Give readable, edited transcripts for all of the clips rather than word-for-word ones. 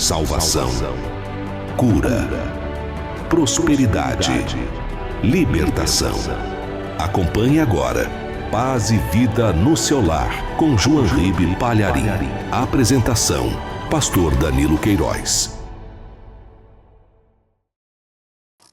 salvação, cura, prosperidade, libertação. Acompanhe agora Paz e Vida no seu lar, com João Ribe Palharim. Apresentação, Pastor Danilo Queiroz.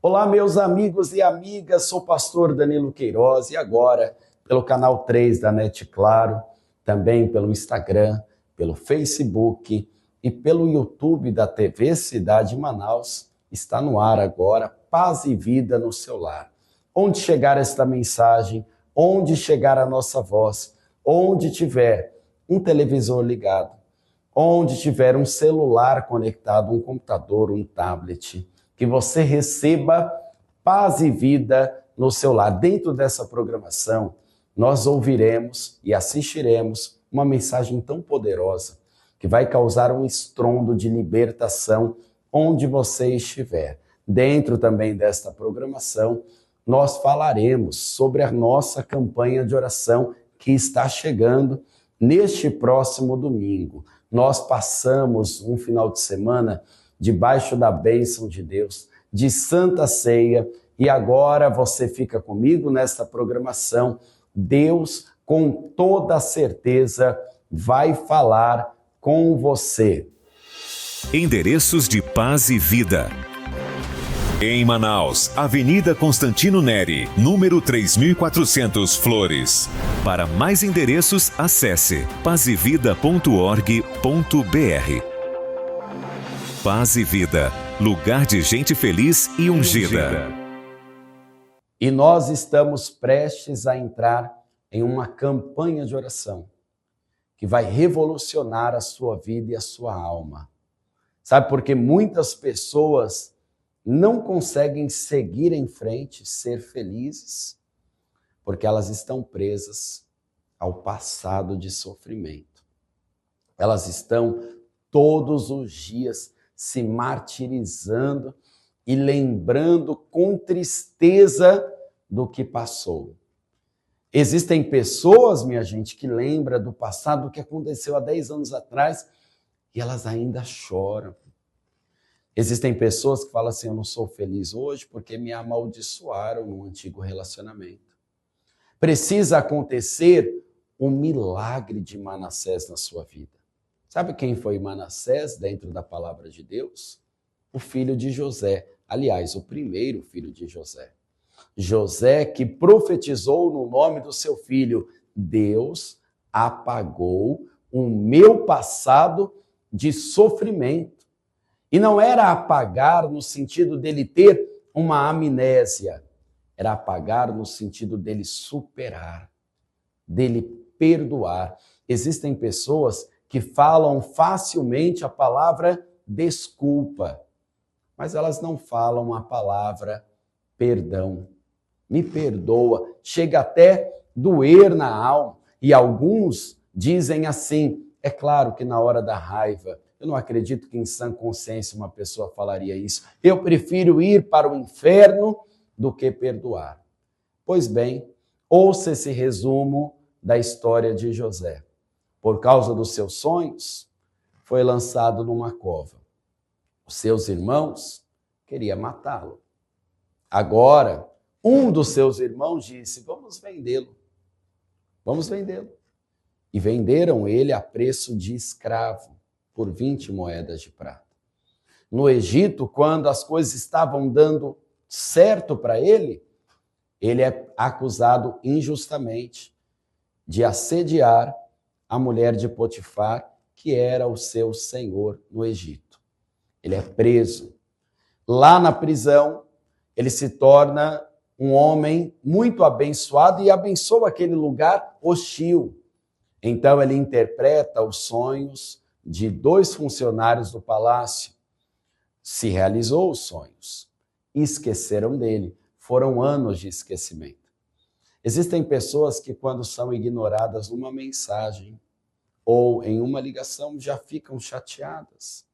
Olá, meus amigos e amigas, sou o pastor Danilo Queiroz e agora, pelo canal 3 da NET Claro, também pelo Instagram, pelo Facebook e pelo YouTube da TV Cidade Manaus, está no ar agora Paz e Vida no seu lar. Onde chegar esta mensagem, onde chegar a nossa voz, onde tiver um televisor ligado, onde tiver um celular conectado, um computador, um tablet, que você receba paz e vida no seu lar. Dentro dessa programação, nós ouviremos e assistiremos uma mensagem tão poderosa que vai causar um estrondo de libertação onde você estiver. Dentro também desta programação, nós falaremos sobre a nossa campanha de oração que está chegando neste próximo domingo. Nós passamos um final de semana debaixo da bênção de Deus, de Santa Ceia, e agora você fica comigo nesta programação. Deus, com toda certeza, vai falar com você. Endereços de Paz e Vida. Em Manaus, Avenida Constantino Neri, número 3400, Flores. Para mais endereços, acesse pazevida.org.br. Paz e Vida, lugar de gente feliz e ungida. E nós estamos prestes a entrar em uma campanha de oração que vai revolucionar a sua vida e a sua alma. Sabe, porque muitas pessoas não conseguem seguir em frente, ser felizes, porque elas estão presas ao passado de sofrimento. Elas estão todos os dias se martirizando e lembrando com tristeza do que passou. Existem pessoas, minha gente, que lembram do passado, do que aconteceu há 10 anos atrás, e elas ainda choram. Existem pessoas que falam assim, eu não sou feliz hoje porque me amaldiçoaram no antigo relacionamento. Precisa acontecer um milagre de Manassés na sua vida. Sabe quem foi Manassés dentro da palavra de Deus? O filho de José. Aliás, o primeiro filho de José. José que profetizou no nome do seu filho, Deus apagou o meu passado de sofrimento. E não era apagar no sentido dele ter uma amnésia, era apagar no sentido dele superar, dele perdoar. Existem pessoas que falam facilmente a palavra desculpa, mas elas não falam a palavra perdão. Me perdoa, chega até doer na alma. E alguns dizem assim, é claro que na hora da raiva, eu não acredito que em sã consciência uma pessoa falaria isso. Eu prefiro ir para o inferno do que perdoar. Pois bem, ouça esse resumo da história de José. Por causa dos seus sonhos, foi lançado numa cova. Os seus irmãos queriam matá-lo. Agora, um dos seus irmãos disse, vamos vendê-lo. Vamos vendê-lo. E venderam ele a preço de escravo, por 20 moedas de prata. No Egito, quando as coisas estavam dando certo para ele é acusado injustamente de assediar a mulher de Potifar, que era o seu senhor no Egito. Ele é preso. Lá na prisão, ele se torna um homem muito abençoado e abençoa aquele lugar hostil. Então ele interpreta os sonhos de 2 funcionários do palácio. Se realizou os sonhos. Esqueceram dele. Foram anos de esquecimento. Existem pessoas que, quando são ignoradas numa mensagem ou em uma ligação, já ficam chateadas.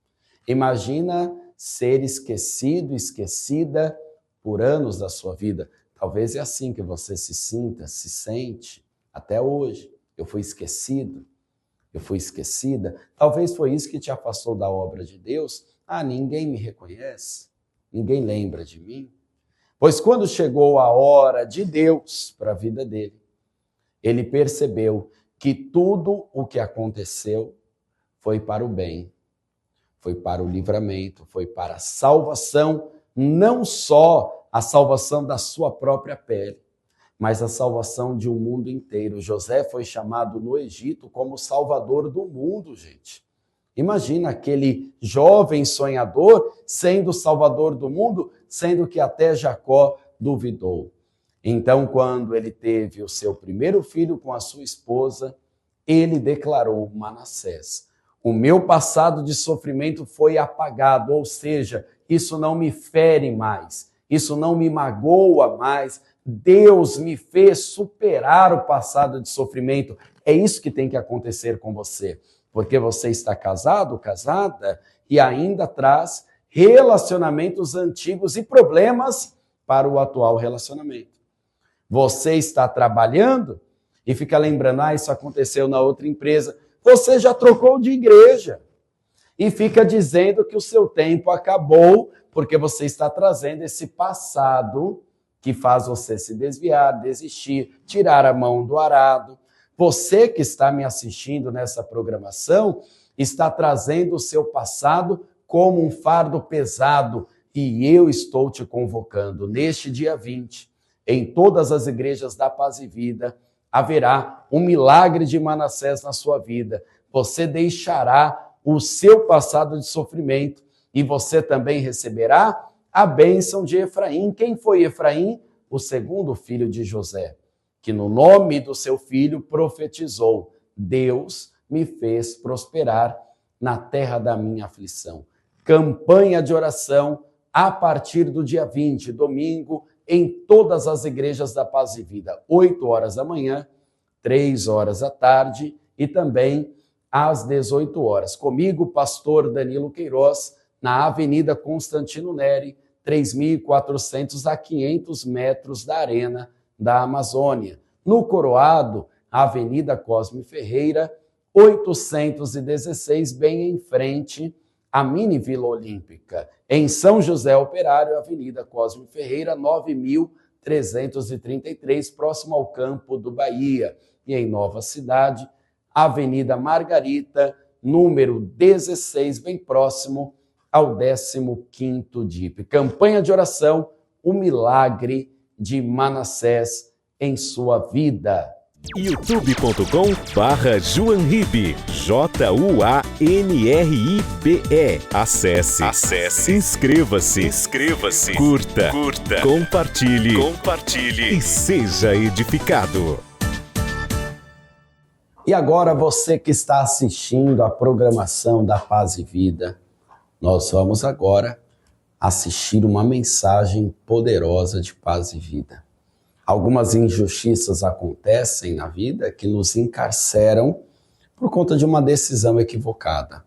Imagina ser esquecido, esquecida por anos da sua vida. Talvez é assim que você se sinta, se sente até hoje. Eu fui esquecido. eu fui esquecida. Talvez foi isso que te afastou da obra de Deus. Ninguém me reconhece, ninguém lembra de mim. Pois quando chegou a hora de Deus para a vida dele, ele percebeu que tudo o que aconteceu foi para o bem, foi para o livramento, foi para a salvação, não só a salvação da sua própria pele, mas a salvação de um mundo inteiro. José foi chamado no Egito como salvador do mundo, gente. Imagina aquele jovem sonhador sendo o salvador do mundo, sendo que até Jacó duvidou. Então, quando ele teve o seu primeiro filho com a sua esposa, ele declarou: Manassés, o meu passado de sofrimento foi apagado, ou seja, isso não me fere mais, isso não me magoa mais. Deus me fez superar o passado de sofrimento. É isso que tem que acontecer com você, porque você está casado, casada, e ainda traz relacionamentos antigos e problemas para o atual relacionamento. Você está trabalhando e fica lembrando: isso aconteceu na outra empresa. Você já trocou de igreja e fica dizendo que o seu tempo acabou porque você está trazendo esse passado que faz você se desviar, desistir, tirar a mão do arado. Você que está me assistindo nessa programação está trazendo o seu passado como um fardo pesado, e eu estou te convocando neste dia 20, em todas as igrejas da Paz e Vida, haverá um milagre de Manassés na sua vida. Você deixará o seu passado de sofrimento e você também receberá a bênção de Efraim. Quem foi Efraim? O segundo filho de José, que no nome do seu filho profetizou: Deus me fez prosperar na terra da minha aflição. Campanha de oração a partir do dia 20, domingo, em todas as igrejas da Paz e Vida, 8 horas da manhã, 3 horas da tarde e também às 18 horas. Comigo, pastor Danilo Queiroz, na Avenida Constantino Neri, 3.400 a 500 metros da Arena da Amazônia. No Coroado, Avenida Cosme Ferreira, 816, bem em frente à Mini Vila Olímpica. Em São José Operário, Avenida Cosme Ferreira, 9.333, próximo ao Campo do Bahia. E em Nova Cidade, Avenida Margarita, número 16, bem próximo ao 15º DIP. Campanha de oração, o milagre de Manassés em sua vida. youtube.com/JuanRibe, JuanRibe. Acesse. Inscreva-se. Curta. Compartilhe e seja edificado. E agora, você que está assistindo a programação da Paz e Vida, nós vamos agora assistir uma mensagem poderosa de paz e vida. Algumas injustiças acontecem na vida que nos encarceram por conta de uma decisão equivocada.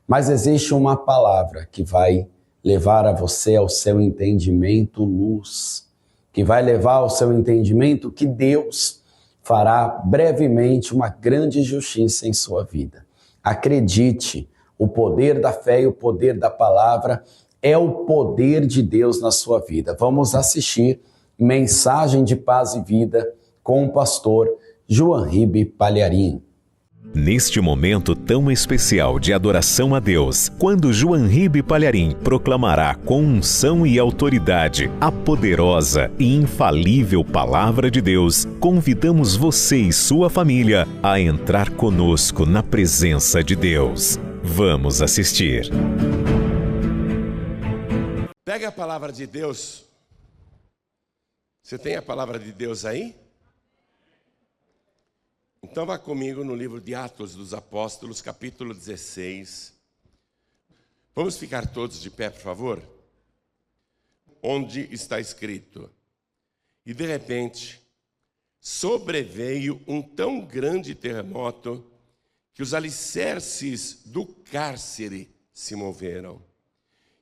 Mas existe uma palavra que vai levar a você ao seu entendimento luz, que vai levar ao seu entendimento que Deus fará brevemente uma grande justiça em sua vida. Acredite, o poder da fé e o poder da palavra é o poder de Deus na sua vida. Vamos assistir Mensagem de Paz e Vida com o pastor JuanRibe Palharim. Neste momento tão especial de adoração a Deus, quando JuanRibe Palharim proclamará com unção e autoridade a poderosa e infalível Palavra de Deus, convidamos você e sua família a entrar conosco na presença de Deus. Vamos assistir. Pega a palavra de Deus. Você tem a palavra de Deus aí? Então vá comigo no livro de Atos dos Apóstolos, capítulo 16. Vamos ficar todos de pé, por favor? Onde está escrito: e de repente sobreveio um tão grande terremoto que os alicerces do cárcere se moveram.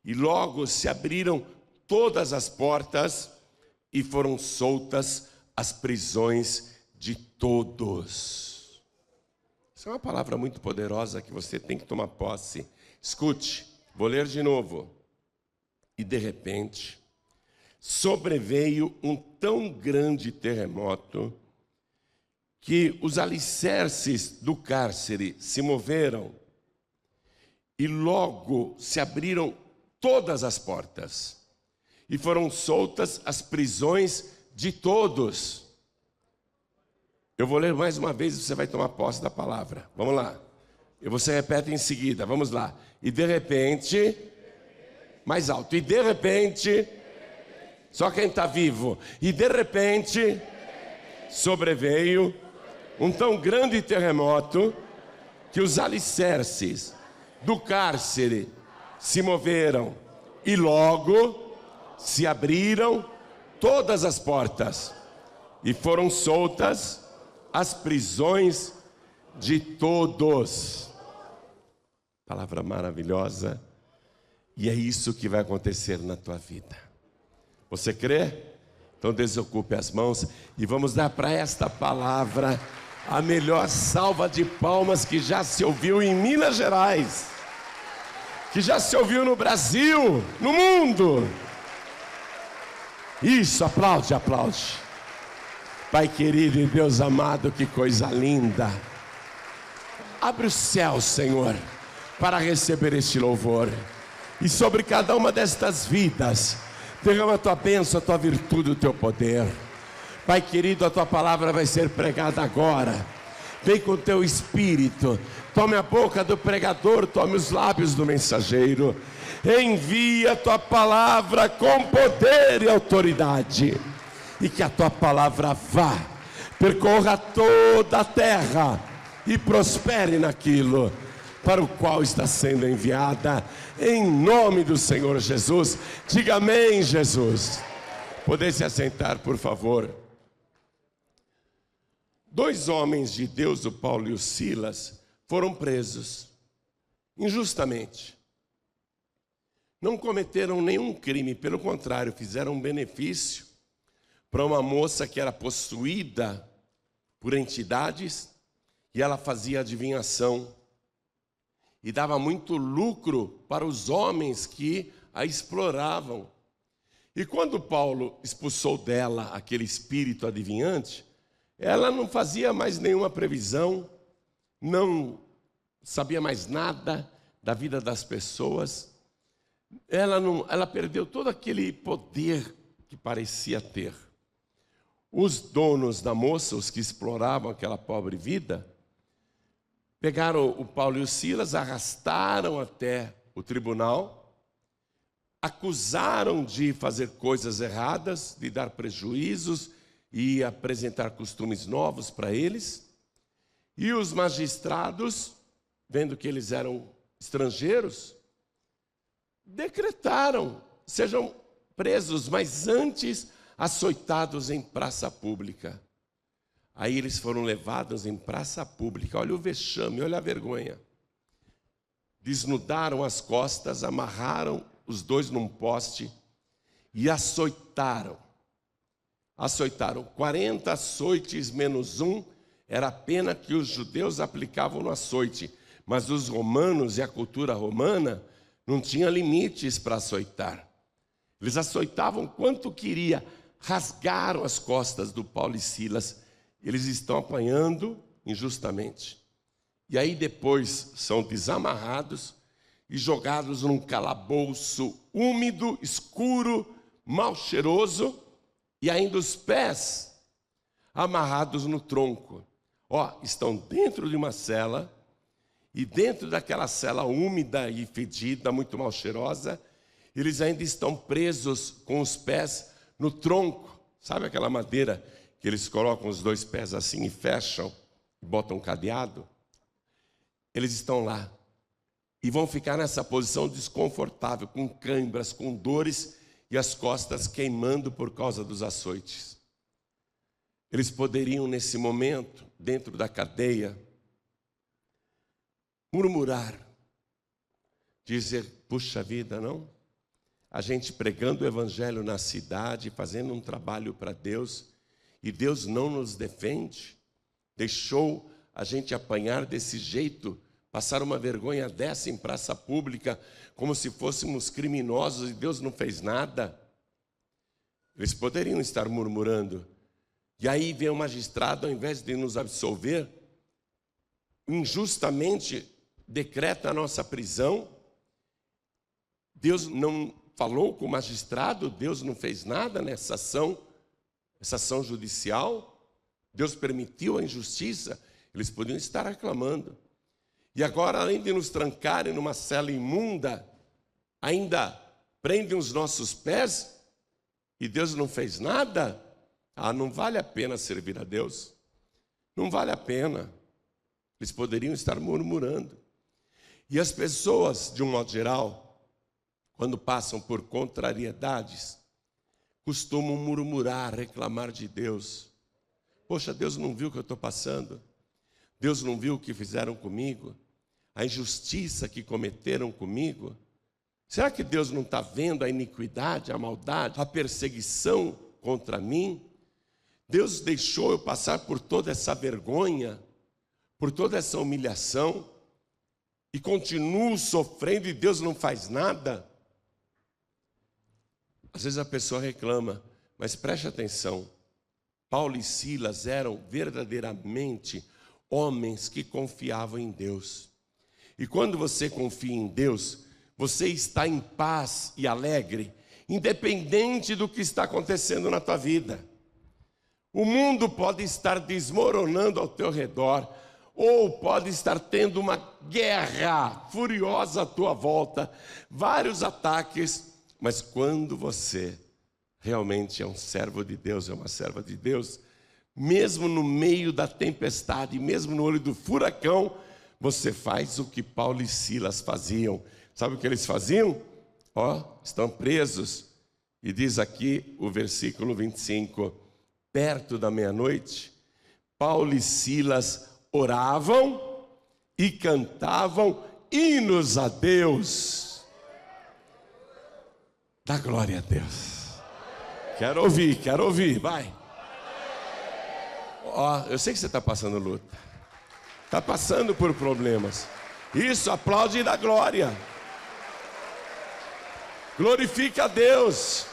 E logo se abriram todas as portas e foram soltas as prisões de todos. Essa é uma palavra muito poderosa que você tem que tomar posse. Escute, vou ler de novo. E de repente, sobreveio um tão grande terremoto que os alicerces do cárcere se moveram e logo se abriram todas as portas e foram soltas as prisões de todos. Eu vou ler mais uma vez e você vai tomar posse da palavra. Vamos lá. E você repete em seguida. Vamos lá. E de repente, mais alto. E de repente, só quem está vivo. E de repente, sobreveio um tão grande terremoto que os alicerces do cárcere se moveram e logo se abriram todas as portas e foram soltas as prisões de todos. Palavra maravilhosa. E é isso que vai acontecer na tua vida. Você crê? Então desocupe as mãos e vamos dar para esta palavra a melhor salva de palmas que já se ouviu em Minas Gerais, que já se ouviu no Brasil, no mundo. Isso, aplaude, aplaude. Pai querido e Deus amado, que coisa linda. Abre o céu, Senhor, para receber este louvor. E sobre cada uma destas vidas, derrama a tua bênção, a tua virtude, o teu poder. Pai querido, a tua palavra vai ser pregada agora. Vem com o teu espírito. Tome a boca do pregador, tome os lábios do mensageiro. Envia a tua palavra com poder e autoridade. E que a tua palavra vá, percorra toda a terra e prospere naquilo para o qual está sendo enviada, em nome do Senhor Jesus. Diga amém, Jesus. Poder se assentar, por favor. 2 homens de Deus, o Paulo e o Silas, foram presos injustamente. Não cometeram nenhum crime, pelo contrário, fizeram um benefício para uma moça que era possuída por entidades e ela fazia adivinhação e dava muito lucro para os homens que a exploravam. E quando Paulo expulsou dela aquele espírito adivinhante, ela não fazia mais nenhuma previsão, não sabia mais nada da vida das pessoas. Ela perdeu todo aquele poder que parecia ter. Os donos da moça, os que exploravam aquela pobre vida, pegaram o Paulo e o Silas, arrastaram até o tribunal, acusaram de fazer coisas erradas, de dar prejuízos e apresentar costumes novos para eles. E os magistrados, vendo que eles eram estrangeiros, decretaram: sejam presos, mas antes açoitados em praça pública. Aí eles foram levados em praça pública. Olha o vexame, olha a vergonha. Desnudaram as costas, amarraram os dois num poste e açoitaram. Açoitaram 40 açoites menos 1, era a pena que os judeus aplicavam no açoite. Mas os romanos e a cultura romana não tinha limites para açoitar. Eles açoitavam quanto queria, rasgaram as costas do Paulo e Silas. Eles estão apanhando injustamente. E aí depois são desamarrados e jogados num calabouço úmido, escuro, mal cheiroso, e ainda os pés amarrados no tronco. Estão dentro de uma cela, e dentro daquela cela úmida e fedida, muito mal cheirosa, eles ainda estão presos com os pés no tronco. Sabe aquela madeira que eles colocam os 2 pés assim e fecham, e botam um cadeado? Eles estão lá e vão ficar nessa posição desconfortável, com câimbras, com dores e as costas queimando por causa dos açoites. Eles poderiam, nesse momento, dentro da cadeia, murmurar, dizer: puxa vida, não? A gente pregando o evangelho na cidade, fazendo um trabalho para Deus, e Deus não nos defende, deixou a gente apanhar desse jeito, passar uma vergonha dessa em praça pública, como se fôssemos criminosos e Deus não fez nada? Eles poderiam estar murmurando. E aí vem o magistrado, ao invés de nos absolver, injustamente decreta a nossa prisão. Deus não falou com o magistrado, Deus não fez nada nessa ação, essa ação judicial. Deus permitiu a injustiça, eles podiam estar reclamando. E agora, além de nos trancarem numa cela imunda, ainda prendem os nossos pés e Deus não fez nada? Não vale a pena servir a Deus. Não vale a pena. Eles poderiam estar murmurando. E as pessoas, de um modo geral, quando passam por contrariedades, costumam murmurar, reclamar de Deus. Poxa, Deus não viu o que eu estou passando? Deus não viu o que fizeram comigo? A injustiça que cometeram comigo? Será que Deus não está vendo a iniquidade, a maldade, a perseguição contra mim? Deus deixou eu passar por toda essa vergonha, por toda essa humilhação, e continuo sofrendo e Deus não faz nada? Às vezes a pessoa reclama, mas preste atenção. Paulo e Silas eram verdadeiramente homens que confiavam em Deus. E quando você confia em Deus, você está em paz e alegre, independente do que está acontecendo na tua vida. O mundo pode estar desmoronando ao teu redor, ou pode estar tendo uma guerra furiosa à tua volta, vários ataques, mas quando você realmente é um servo de Deus, é uma serva de Deus, mesmo no meio da tempestade, mesmo no olho do furacão, você faz o que Paulo e Silas faziam. Sabe o que eles faziam? Estão presos. E diz aqui o versículo 25, perto da meia-noite, Paulo e Silas oravam e cantavam hinos a Deus. Dá glória a Deus. Quero ouvir, vai. Eu sei que você está passando luta, está passando por problemas. Isso, aplaude e dá glória. Glorifica a Deus.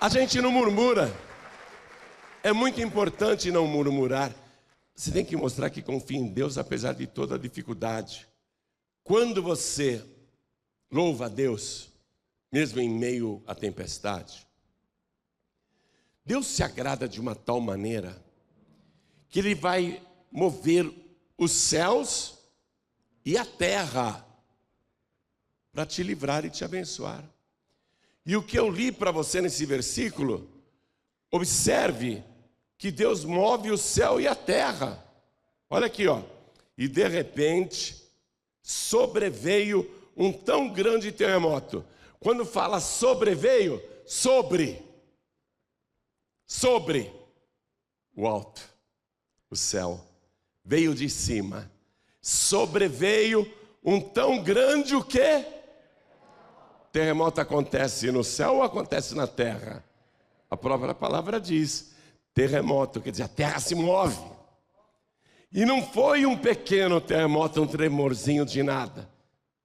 A gente não murmura. É muito importante não murmurar. Você tem que mostrar que confia em Deus apesar de toda a dificuldade. Quando você louva a Deus, mesmo em meio à tempestade, Deus se agrada de uma tal maneira que Ele vai mover os céus e a terra para te livrar e te abençoar. E o que eu li para você nesse versículo, observe que Deus move o céu e a terra. Olha aqui, e de repente sobreveio um tão grande terremoto. Quando fala sobreveio, sobre o alto, o céu, veio de cima, sobreveio um tão grande o quê? Terremoto acontece no céu ou acontece na terra? A própria palavra diz, terremoto, quer dizer, a terra se move. E não foi um pequeno terremoto, um tremorzinho de nada.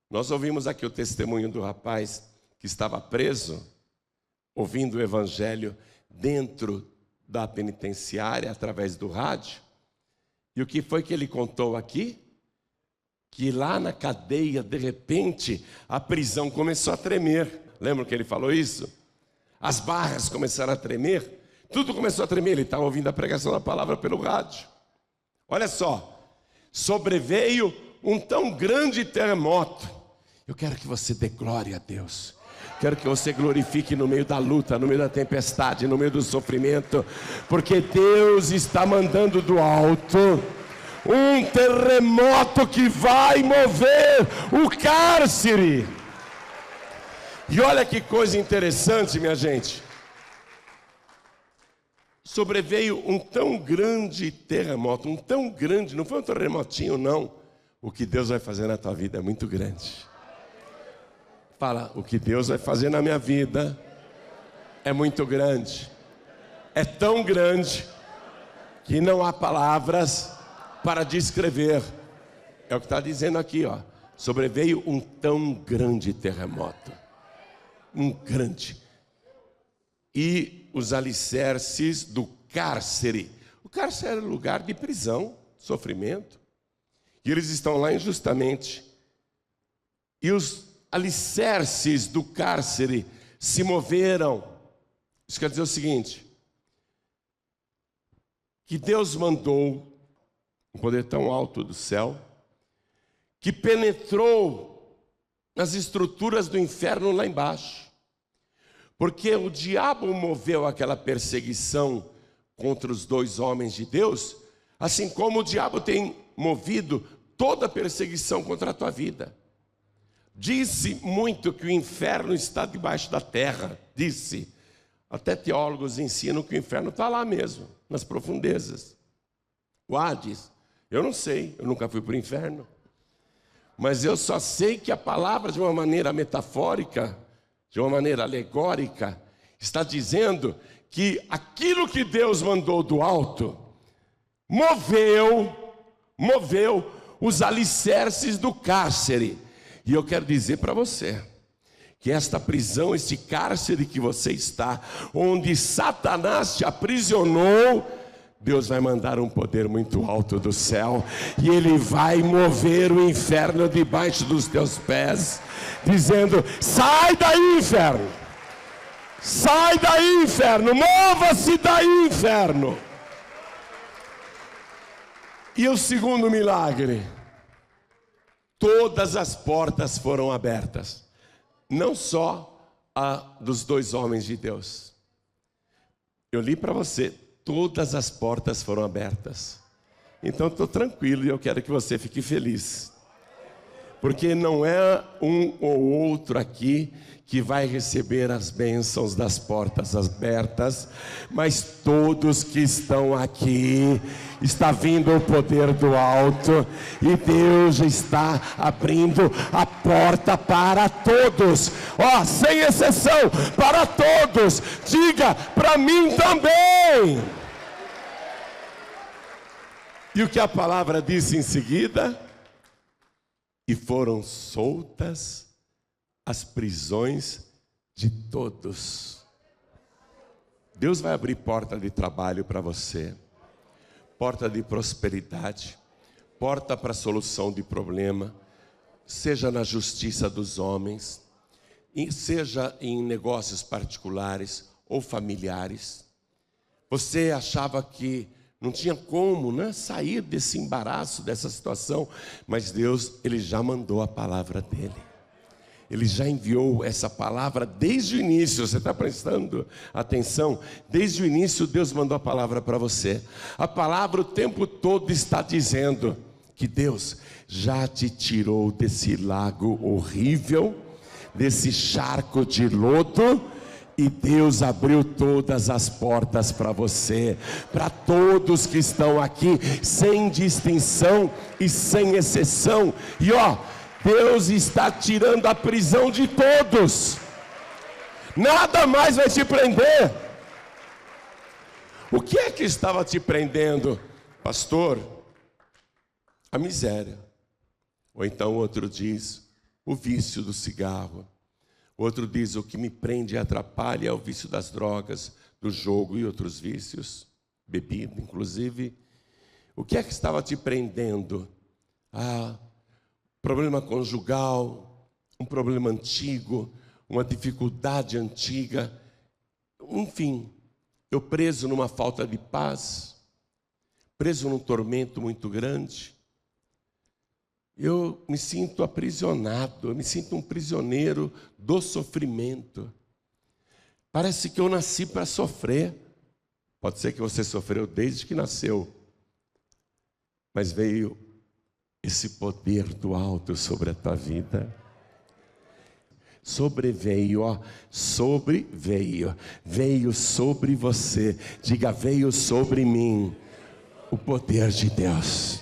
Nós ouvimos aqui o testemunho do rapaz que estava preso, ouvindo o evangelho dentro da penitenciária, através do rádio. E o que foi que ele contou aqui? Que lá na cadeia, de repente, a prisão começou a tremer. Lembra que ele falou isso? As barras começaram a tremer, tudo começou a tremer. Ele estava ouvindo a pregação da palavra pelo rádio. Olha só, sobreveio um tão grande terremoto. Eu quero que você dê glória a Deus. Quero que você glorifique no meio da luta, no meio da tempestade, no meio do sofrimento, porque Deus está mandando do alto um terremoto que vai mover o cárcere. E olha que coisa interessante, minha gente. Sobreveio um tão grande terremoto, um tão grande, não foi um terremotinho não. O que Deus vai fazer na tua vida é muito grande. Fala, o que Deus vai fazer na minha vida é muito grande. É tão grande que não há palavras para descrever. É o que está dizendo aqui, ó. Sobreveio um tão grande terremoto. Um grande. E os alicerces do cárcere. O cárcere era lugar de prisão, sofrimento. E eles estão lá injustamente. E os alicerces do cárcere se moveram. Isso quer dizer o seguinte: que Deus mandou um poder tão alto do céu, que penetrou nas estruturas do inferno lá embaixo. Porque o diabo moveu aquela perseguição contra os dois homens de Deus, assim como o diabo tem movido toda a perseguição contra a tua vida. Disse muito que o inferno está debaixo da terra, disse. Até teólogos ensinam que o inferno está lá mesmo, nas profundezas. O Hades, eu não sei, eu nunca fui para o inferno. Mas eu só sei que a palavra, de uma maneira metafórica, de uma maneira alegórica, está dizendo que aquilo que Deus mandou do alto, moveu os alicerces do cárcere. E eu quero dizer para você, que esta prisão, este cárcere que você está, onde Satanás te aprisionou, Deus vai mandar um poder muito alto do céu, e Ele vai mover o inferno debaixo dos teus pés, dizendo: sai daí, inferno! Sai daí, inferno! Mova-se daí, inferno! E o segundo milagre: todas as portas foram abertas. Não só a dos dois homens de Deus. Eu li para você, todas as portas foram abertas. Então estou tranquilo e eu quero que você fique feliz. Porque não é um ou outro aqui que vai receber as bênçãos das portas abertas, mas todos que estão aqui, está vindo o poder do alto, e Deus está abrindo a porta para todos, ó, sem exceção, para todos. Diga: para mim também. E o que a palavra diz em seguida? E foram soltas as prisões de todos. Deus vai abrir porta de trabalho para você, porta de prosperidade, porta para solução de problema, seja na justiça dos homens, seja em negócios particulares ou familiares. Você achava que não tinha como, né, sair desse embaraço, dessa situação, mas Deus, Ele já mandou a palavra dEle. Ele já enviou essa palavra desde o início. Você está prestando atenção? Desde o início Deus mandou a palavra para você. A palavra o tempo todo está dizendo que Deus já te tirou desse lago horrível, desse charco de lodo, e Deus abriu todas as portas para você, para todos que estão aqui, sem distinção e sem exceção. E ó, Deus está tirando a prisão de todos. Nada mais vai te prender. O que é que estava te prendendo, pastor? A miséria. Ou então outro diz, o vício do cigarro. Outro diz, o que me prende e atrapalha é o vício das drogas, do jogo e outros vícios, bebida inclusive. O que é que estava te prendendo? Problema conjugal, um problema antigo, uma dificuldade antiga. Enfim, eu preso numa falta de paz, preso num tormento muito grande. Eu me sinto aprisionado, eu me sinto um prisioneiro do sofrimento. Parece que eu nasci para sofrer. Pode ser que você sofreu desde que nasceu, mas veio esse poder do alto sobre a tua vida. Sobreveio, ó, veio sobre você. Diga: veio sobre mim o poder de Deus.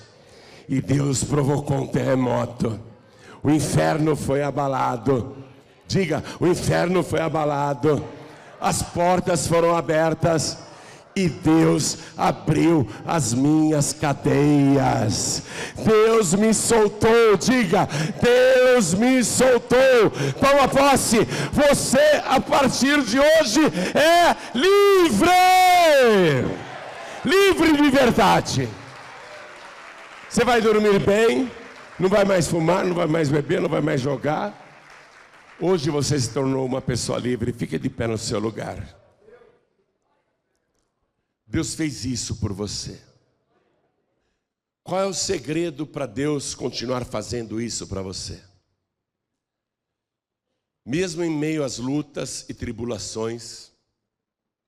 E Deus provocou um terremoto. O inferno foi abalado. Diga: o inferno foi abalado. As portas foram abertas. e Deus abriu as minhas cadeias. Deus me soltou, diga, Deus me soltou. Toma posse, você a partir de hoje é livre. Livre de verdade. Você vai dormir bem, não vai mais fumar, não vai mais beber, não vai mais jogar. Hoje você se tornou uma pessoa livre. Fique de pé no seu lugar. Deus fez isso por você. Qual é o segredo para Deus continuar fazendo isso para você? Mesmo em meio às lutas e tribulações,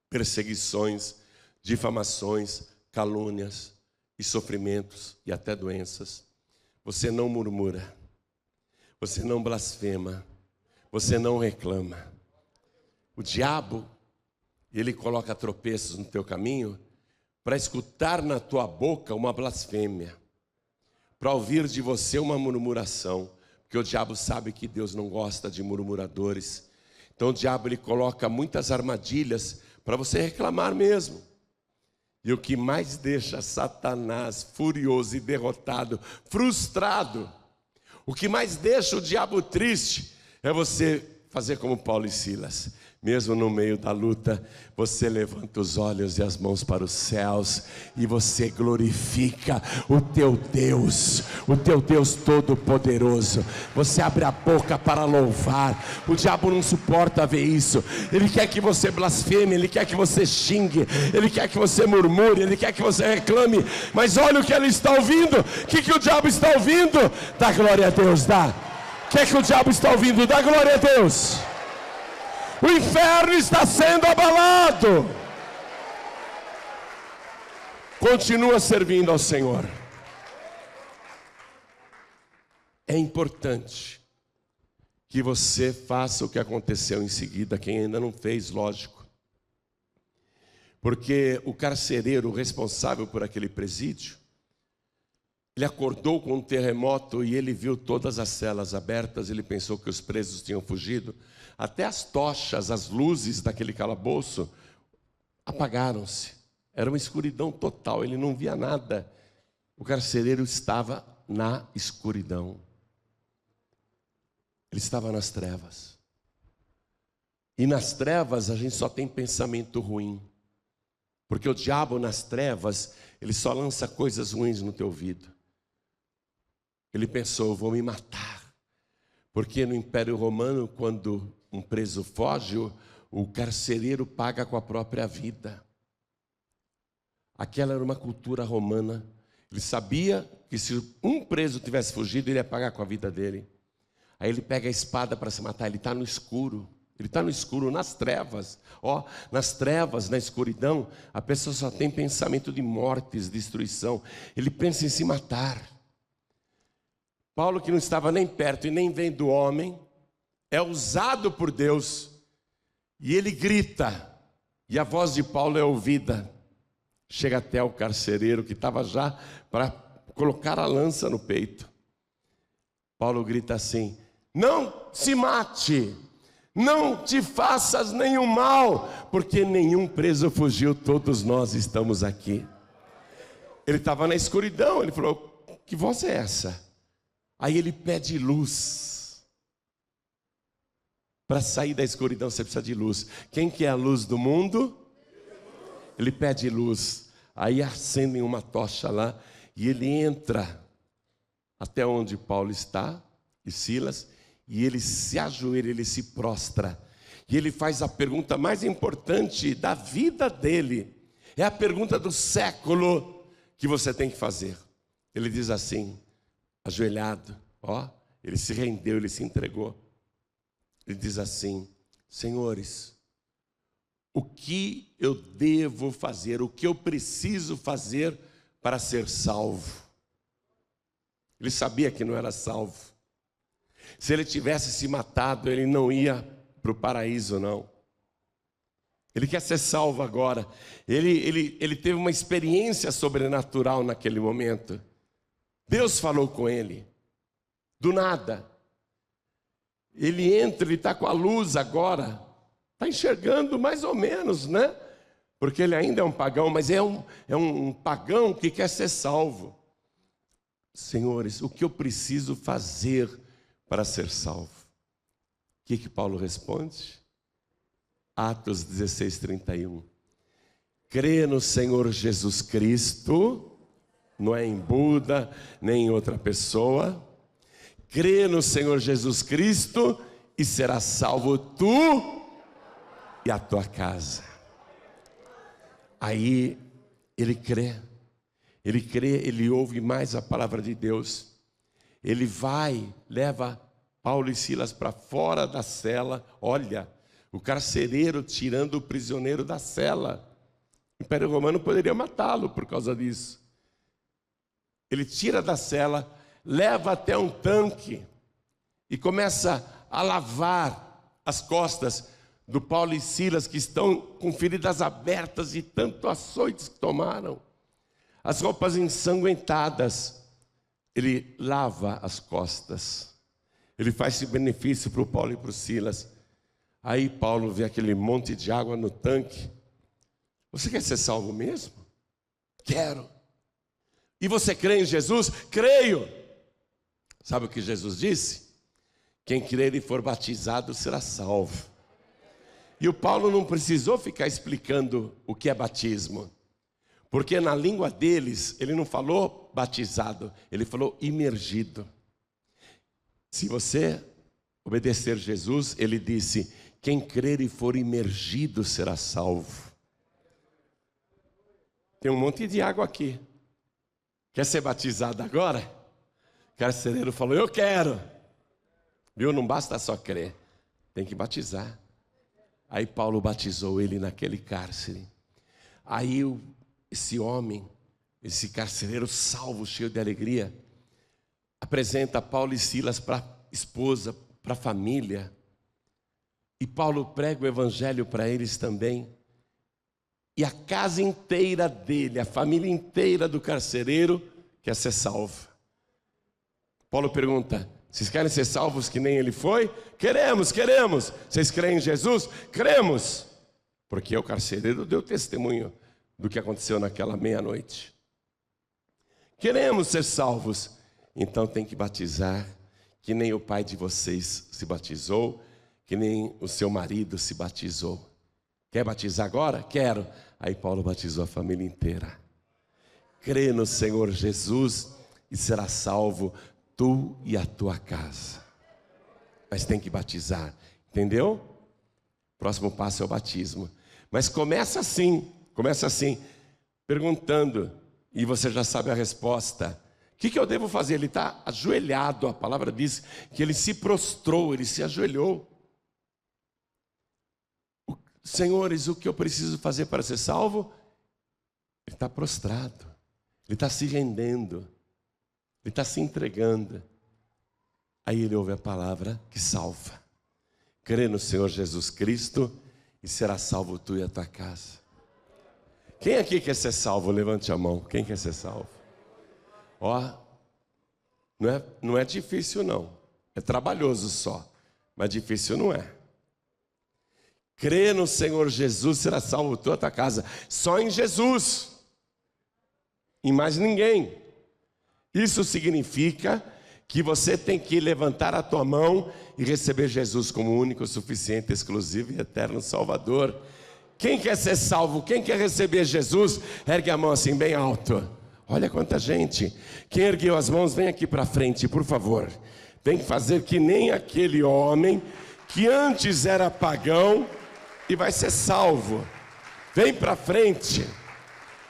perseguições, difamações, calúnias e sofrimentos e até doenças, você não murmura, você não blasfema, você não reclama. O diabo, ele coloca tropeços no teu caminho para escutar na tua boca uma blasfêmia, para ouvir de você uma murmuração, porque o diabo sabe que Deus não gosta de murmuradores. Então o diabo, ele coloca muitas armadilhas para você reclamar mesmo. E o que mais deixa Satanás furioso e derrotado, frustrado, o que mais deixa o diabo triste, é você fazer como Paulo e Silas. Mesmo no meio da luta, você levanta os olhos e as mãos para os céus e você glorifica o teu Deus Todo-Poderoso. Você abre a boca para louvar. O diabo não suporta ver isso. Ele quer que você blasfeme, ele quer que você xingue, ele quer que você murmure, ele quer que você reclame. Mas olha o que ele está ouvindo. O que o diabo está ouvindo? Dá glória a Deus, dá. O que o diabo está ouvindo? Dá glória a Deus. O inferno está sendo abalado. Continua servindo ao Senhor. É importante que você faça o que aconteceu em seguida. Quem ainda não fez, lógico. Porque o carcereiro responsável por aquele presídio, ele acordou com um terremoto e ele viu todas as celas abertas. Ele pensou que os presos tinham fugido. Até as tochas, as luzes daquele calabouço apagaram-se. Era uma escuridão total, ele não via nada. O carcereiro estava na escuridão. Ele estava nas trevas. E nas trevas a gente só tem pensamento ruim. Porque o diabo nas trevas, ele só lança coisas ruins no teu ouvido. Ele pensou, vou me matar. Porque no Império Romano, quando um preso foge, o carcereiro paga com a própria vida. Aquela era uma cultura romana. Ele sabia que se um preso tivesse fugido, ele ia pagar com a vida dele. Aí ele pega a espada para se matar. Ele está no escuro. Ele está no escuro, nas trevas. Nas trevas, na escuridão, a pessoa só tem pensamento de mortes, destruição. Ele pensa em se matar. Paulo, que não estava nem perto e nem vendo o homem, é usado por Deus, e ele grita, e a voz de Paulo é ouvida, chega até o carcereiro, que estava já para colocar a lança no peito. Paulo grita assim, não se mate, não te faças nenhum mal, porque nenhum preso fugiu, todos nós estamos aqui. Ele estava na escuridão, ele falou, que voz é essa? Aí ele pede luz. Para sair da escuridão você precisa de luz. Quem que é a luz do mundo? Ele pede luz. Aí acendem uma tocha lá e ele entra até onde Paulo está e Silas, e ele se ajoelha, ele se prostra. E ele faz a pergunta mais importante da vida dele. É a pergunta do século que você tem que fazer. Ele diz assim, ajoelhado, ele se rendeu, ele se entregou. Ele diz assim, senhores, o que eu devo fazer, o que eu preciso fazer para ser salvo? Ele sabia que não era salvo. Se ele tivesse se matado, ele não ia para o paraíso, não. Ele quer ser salvo agora. Ele teve uma experiência sobrenatural naquele momento. Deus falou com ele, do nada. Ele entra, ele está com a luz agora, está enxergando mais ou menos, né? porque ele ainda é um pagão, mas é um pagão que quer ser salvo. Senhores, o que eu preciso fazer para ser salvo? O que Paulo responde? Atos 16:31. Crê no Senhor Jesus Cristo, não é em Buda, nem em outra pessoa. Crê no Senhor Jesus Cristo e será salvo tu e a tua casa. Aí ele crê, ele ouve mais a palavra de Deus. Ele vai, leva Paulo e Silas para fora da cela. Olha, o carcereiro tirando o prisioneiro da cela. O Império Romano poderia matá-lo por causa disso. Ele tira da cela, leva até um tanque e começa a lavar as costas do Paulo e Silas, que estão com feridas abertas e tanto açoites que tomaram, as roupas ensanguentadas. Ele lava as costas, ele faz esse benefício para o Paulo e para o Silas. Aí Paulo vê aquele monte de água no tanque. Você quer ser salvo mesmo? Quero. E você crê em Jesus? Creio. Sabe o que Jesus disse? Quem crer e for batizado será salvo. E o Paulo não precisou ficar explicando o que é batismo, porque na língua deles, ele não falou batizado, ele falou imergido. Se você obedecer Jesus, ele disse, quem crer e for imergido será salvo. Tem um monte de água aqui. Quer ser batizado agora? O carcereiro falou, eu quero. Viu, não basta só crer, tem que batizar. Aí Paulo batizou ele naquele cárcere. Aí esse homem, esse carcereiro salvo, cheio de alegria, apresenta Paulo e Silas para a esposa, para a família. E Paulo prega o evangelho para eles também. E a casa inteira dele, a família inteira do carcereiro quer ser salva. Paulo pergunta, vocês querem ser salvos que nem ele foi? Queremos. Vocês creem em Jesus? Cremos. Porque o carcereiro deu testemunho do que aconteceu naquela meia-noite. Queremos ser salvos. Então tem que batizar, que nem o pai de vocês se batizou, que nem o seu marido se batizou. Quer batizar agora? Quero. Aí Paulo batizou a família inteira. Crê no Senhor Jesus e será salvo tu e a tua casa. Mas tem que batizar, entendeu? Próximo passo é o batismo. Mas começa assim, perguntando, e você já sabe a resposta. O que eu devo fazer? Ele está ajoelhado, a palavra diz que ele se prostrou, ele se ajoelhou. Senhores, o que eu preciso fazer para ser salvo? Ele está prostrado, ele está se rendendo, ele está se entregando. Aí ele ouve a palavra que salva. Crê no Senhor Jesus Cristo e será salvo tu e a tua casa. Quem aqui quer ser salvo? Levante a mão. Quem quer ser salvo? Ó, não é difícil não. É trabalhoso só, mas difícil não é. Crê no Senhor Jesus, será salvo tu e a tua casa. Só em Jesus. Em mais ninguém. Isso significa que você tem que levantar a tua mão e receber Jesus como único, suficiente, exclusivo e eterno Salvador. Quem quer ser salvo? Quem quer receber Jesus? Ergue a mão assim bem alto. Olha quanta gente. Quem ergueu as mãos, vem aqui para frente, por favor. Tem que fazer que nem aquele homem que antes era pagão e vai ser salvo. Vem para frente.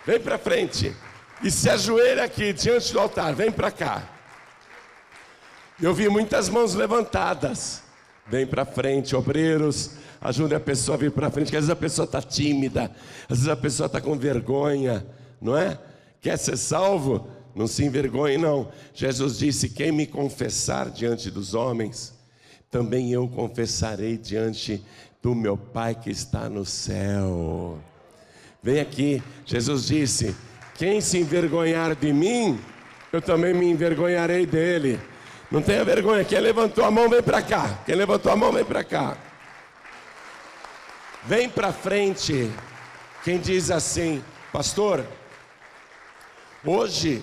Vem para frente. E se ajoelha aqui diante do altar. Vem para cá. Eu vi muitas mãos levantadas. Vem para frente, obreiros. Ajude a pessoa a vir para frente, porque às vezes a pessoa está tímida, às vezes a pessoa está com vergonha, não é? Quer ser salvo? Não se envergonhe não. Jesus disse, quem me confessar diante dos homens, também eu confessarei diante do meu Pai que está no céu. Vem aqui, Jesus disse, quem se envergonhar de mim, eu também me envergonharei dele. Não tenha vergonha, quem levantou a mão vem para cá. Quem levantou a mão vem para cá. Vem para frente. Quem diz assim: pastor, hoje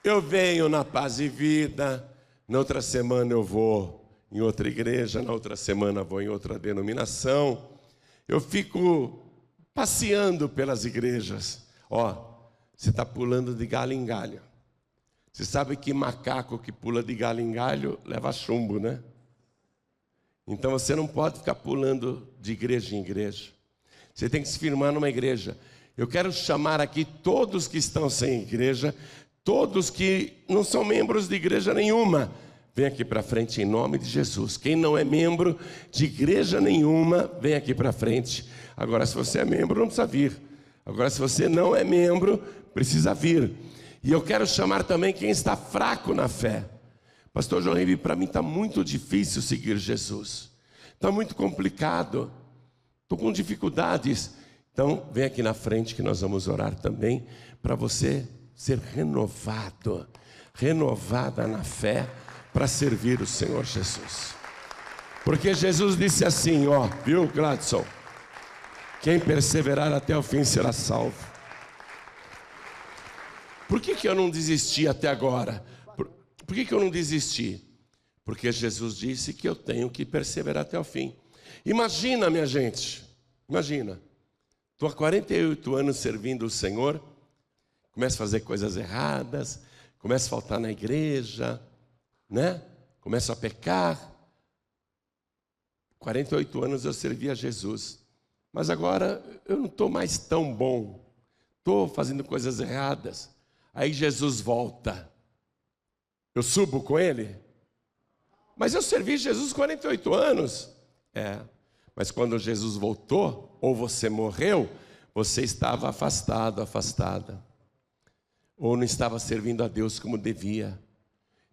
eu venho na Paz e Vida, na outra semana eu vou em outra igreja, na outra semana vou em outra denominação, eu fico passeando pelas igrejas. Você está pulando de galho em galho. Você sabe que macaco que pula de galho em galho leva chumbo, né? Então você não pode ficar pulando de igreja em igreja. Você tem que se firmar numa igreja. Eu quero chamar aqui todos que estão sem igreja, todos que não são membros de igreja nenhuma. Vem aqui para frente em nome de Jesus. Quem não é membro de igreja nenhuma, vem aqui para frente. Agora, se você é membro, não precisa vir. Agora, se você não é membro, precisa vir. E eu quero chamar também quem está fraco na fé. Pastor João Ribe, para mim está muito difícil seguir Jesus. Está muito complicado. Estou com dificuldades. Então, vem aqui na frente que nós vamos orar também para você ser renovado, renovada na fé para servir o Senhor Jesus. Porque Jesus disse assim, viu, Gladson? Quem perseverar até o fim será salvo. Por que eu não desisti até agora? Por que eu não desisti? Porque Jesus disse que eu tenho que perseverar até o fim. Imagina, minha gente, imagina. Estou há 48 anos servindo o Senhor, começo a fazer coisas erradas, começo a faltar na igreja, né? Começo a pecar. 48 anos eu servi a Jesus, mas agora eu não estou mais tão bom, estou fazendo coisas erradas. Aí Jesus volta, eu subo com ele? Mas eu servi Jesus 48 anos. Mas quando Jesus voltou, ou você morreu, você estava afastado, afastada. Ou não estava servindo a Deus como devia.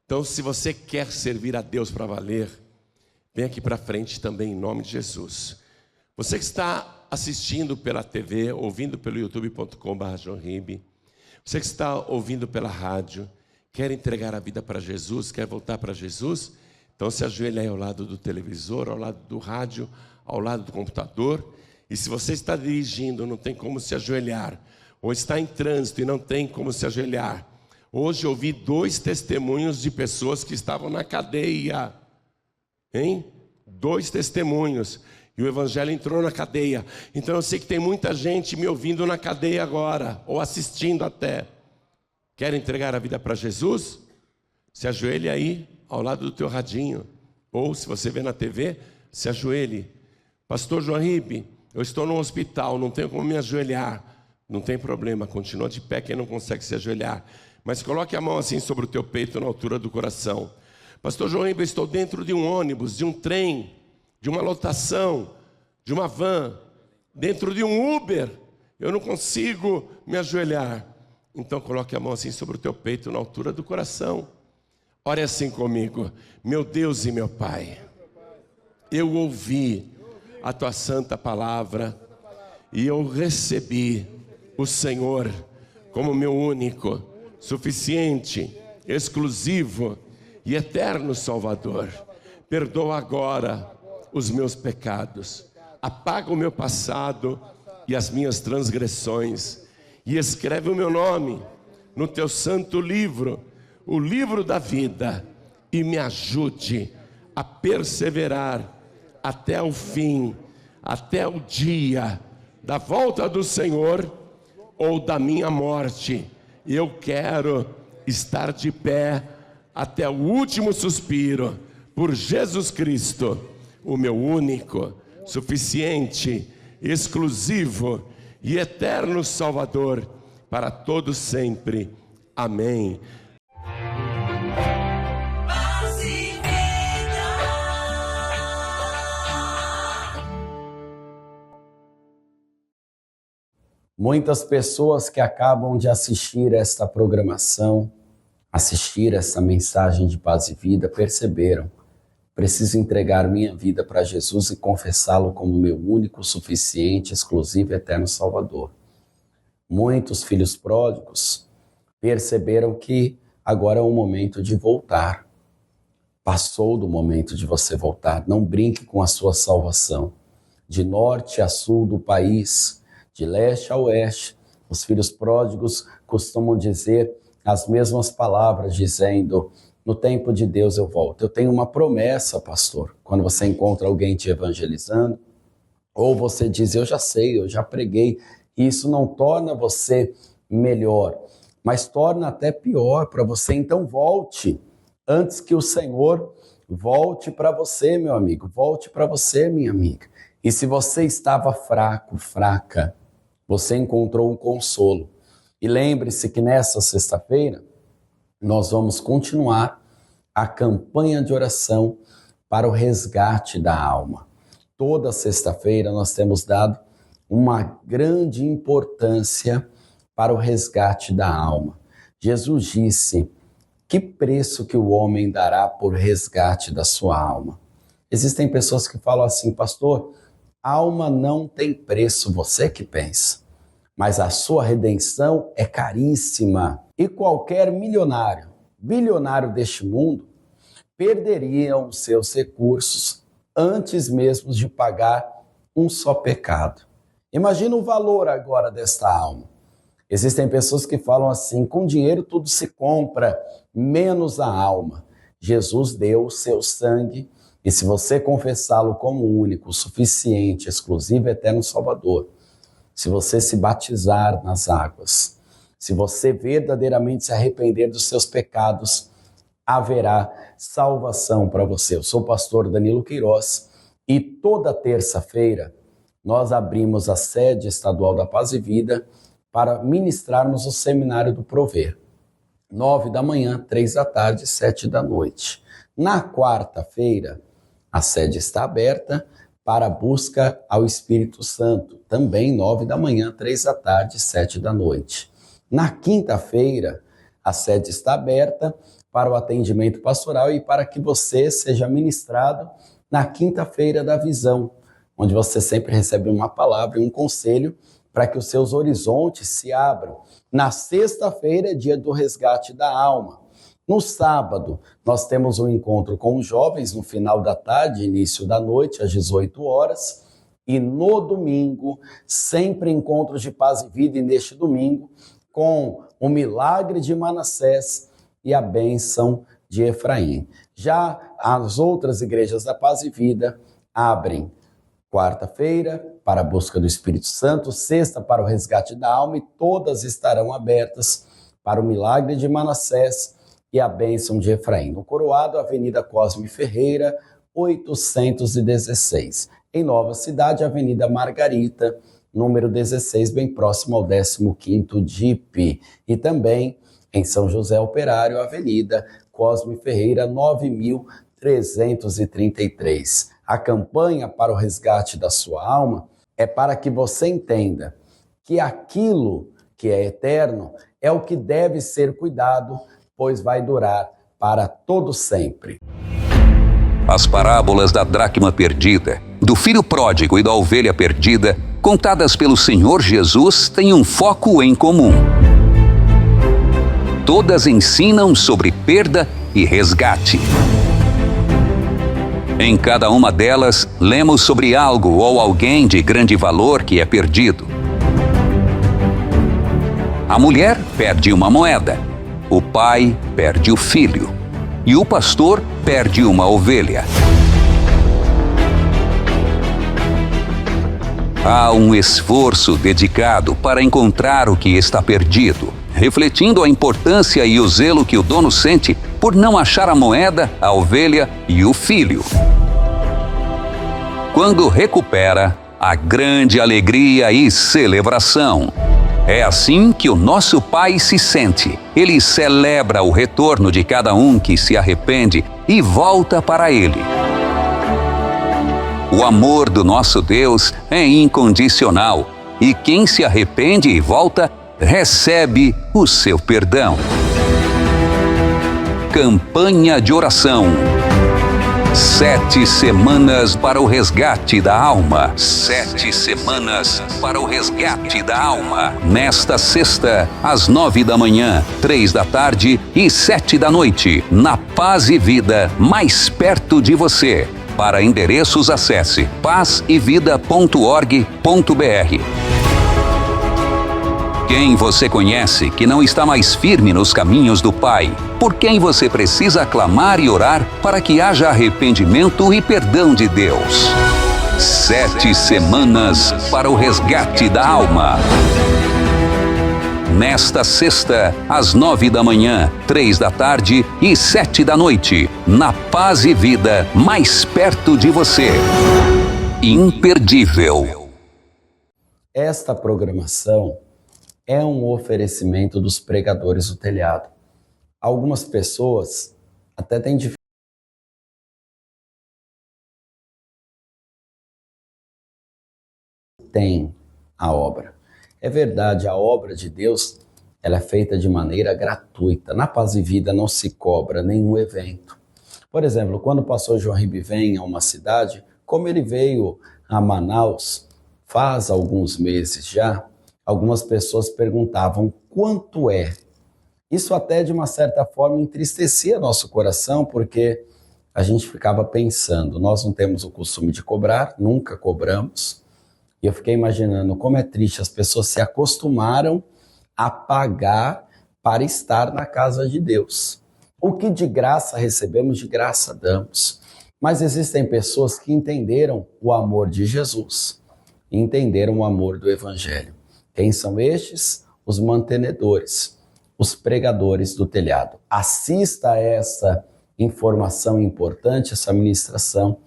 Então, se você quer servir a Deus para valer, vem aqui para frente também em nome de Jesus. Você que está assistindo pela TV, ouvindo pelo youtube.com/joãoribe, você que está ouvindo pela rádio, quer entregar a vida para Jesus, quer voltar para Jesus, então se ajoelha aí ao lado do televisor, ao lado do rádio, ao lado do computador. E se você está dirigindo, não tem como se ajoelhar, ou está em trânsito e não tem como se ajoelhar. Hoje eu ouvi 2 testemunhos de pessoas que estavam na cadeia. 2 testemunhos. E o evangelho entrou na cadeia. Então eu sei que tem muita gente me ouvindo na cadeia agora, ou assistindo até. Quer entregar a vida para Jesus? Se ajoelhe aí, ao lado do teu radinho. Ou se você vê na TV, se ajoelhe. Pastor João Ribe, eu estou no hospital, não tenho como me ajoelhar. Não tem problema, continua de pé quem não consegue se ajoelhar. Mas coloque a mão assim sobre o teu peito, na altura do coração. Pastor João Ribe, eu estou dentro de um ônibus, de um trem, de uma lotação, de uma van, dentro de um Uber. Eu não consigo me ajoelhar. Então coloque a mão assim sobre o teu peito, na altura do coração. Ore assim comigo. Meu Deus e meu Pai, eu ouvi a tua santa palavra e eu recebi o Senhor como meu único, suficiente, exclusivo e eterno Salvador. Perdoa agora os meus pecados, apaga o meu passado e as minhas transgressões e escreve o meu nome no teu santo livro, o livro da vida, e me ajude a perseverar até o fim, até o dia da volta do Senhor ou da minha morte. Eu quero estar de pé até o último suspiro por Jesus Cristo, o meu único, suficiente, exclusivo e eterno Salvador para todos sempre. Amém. Muitas pessoas que acabam de assistir esta programação, assistir essa mensagem de paz e vida, perceberam: preciso entregar minha vida para Jesus e confessá-lo como meu único, suficiente, exclusivo e eterno Salvador. Muitos filhos pródigos perceberam que agora é o momento de voltar. Passou do momento de você voltar. Não brinque com a sua salvação. De norte a sul do país, de leste a oeste. Os filhos pródigos costumam dizer as mesmas palavras, dizendo: no tempo de Deus eu volto. Eu tenho uma promessa, pastor, quando você encontra alguém te evangelizando, ou você diz: eu já sei, eu já preguei. Isso não torna você melhor, mas torna até pior para você. Então volte, antes que o Senhor volte para você, meu amigo. Volte para você, minha amiga. E se você estava fraco, fraca, você encontrou um consolo. E lembre-se que nessa sexta-feira nós vamos continuar a campanha de oração para o resgate da alma. Toda sexta-feira nós temos dado uma grande importância para o resgate da alma. Jesus disse: que preço que o homem dará por resgate da sua alma? Existem pessoas que falam assim: pastor, alma não tem preço, você que pensa. Mas a sua redenção é caríssima. E qualquer milionário, bilionário deste mundo, perderiam os seus recursos antes mesmo de pagar um só pecado. Imagina o valor agora desta alma. Existem pessoas que falam assim: com dinheiro tudo se compra, menos a alma. Jesus deu o seu sangue, e se você confessá-lo como único, suficiente, exclusivo, eterno Salvador, se você se batizar nas águas, se você verdadeiramente se arrepender dos seus pecados, haverá salvação para você. Eu sou o pastor Danilo Queiroz e toda terça-feira nós abrimos a sede estadual da Paz e Vida para ministrarmos o seminário do Prover. 9 da manhã, 3 da tarde, 7 da noite. Na quarta-feira, a sede está aberta para a busca ao Espírito Santo, também 9 da manhã, 3 da tarde, 7 da noite. Na quinta-feira, a sede está aberta para o atendimento pastoral e para que você seja ministrado na quinta-feira da visão, onde você sempre recebe uma palavra e um conselho para que os seus horizontes se abram. Na sexta-feira é dia do resgate da alma. No sábado, nós temos um encontro com os jovens no final da tarde, início da noite, às 18 horas. E no domingo, sempre encontros de paz e vida, e neste domingo, com o milagre de Manassés e a bênção de Efraim. Já as outras igrejas da Paz e Vida abrem quarta-feira para a busca do Espírito Santo, sexta para o resgate da alma, e todas estarão abertas para o milagre de Manassés e a bênção de Efraim. No Coroado, Avenida Cosme Ferreira, 816. Em Nova Cidade, Avenida Margarita, número 16, bem próximo ao 15º DIP. E também em São José Operário, Avenida Cosme Ferreira, 9333. A campanha para o resgate da sua alma é para que você entenda que aquilo que é eterno é o que deve ser cuidado, pois vai durar para todo sempre. As parábolas da dracma perdida, do filho pródigo e da ovelha perdida, contadas pelo Senhor Jesus, têm um foco em comum. Todas ensinam sobre perda e resgate. Em cada uma delas, lemos sobre algo ou alguém de grande valor que é perdido. A mulher perde uma moeda, o pai perde o filho e o pastor perde uma ovelha. Há um esforço dedicado para encontrar o que está perdido, refletindo a importância e o zelo que o dono sente por não achar a moeda, a ovelha e o filho. Quando recupera, há grande alegria e celebração. É assim que o nosso Pai se sente. Ele celebra o retorno de cada um que se arrepende e volta para Ele. O amor do nosso Deus é incondicional e quem se arrepende e volta, recebe o seu perdão. Campanha de oração. 7 semanas para o resgate da alma. 7 semanas para o resgate da alma. Nesta sexta, às 9 da manhã, 3 da tarde e 7 da noite, na Paz e Vida, mais perto de você. Para endereços, acesse pazevida.org.br. Quem você conhece que não está mais firme nos caminhos do Pai? Por quem você precisa clamar e orar para que haja arrependimento e perdão de Deus? 7 semanas para o resgate da alma. Nesta sexta, às 9 da manhã, 3 da tarde e 7 da noite, na Paz e Vida, mais perto de você. Imperdível. Esta programação é um oferecimento dos pregadores do telhado. Algumas pessoas até têm dificuldade. Tem a obra. É verdade, a obra de Deus, ela é feita de maneira gratuita. Na Paz e Vida não se cobra nenhum evento. Por exemplo, quando o pastor João Ribe vem a uma cidade, como ele veio a Manaus faz alguns meses já, algumas pessoas perguntavam quanto é. Isso até de uma certa forma entristecia nosso coração, porque a gente ficava pensando, nós não temos o costume de cobrar, nunca cobramos. E eu fiquei imaginando como é triste, as pessoas se acostumaram a pagar para estar na casa de Deus. O que de graça recebemos, de graça damos. Mas existem pessoas que entenderam o amor de Jesus, entenderam o amor do Evangelho. Quem são estes? Os mantenedores, os pregadores do telhado. Assista a essa informação importante, essa ministração,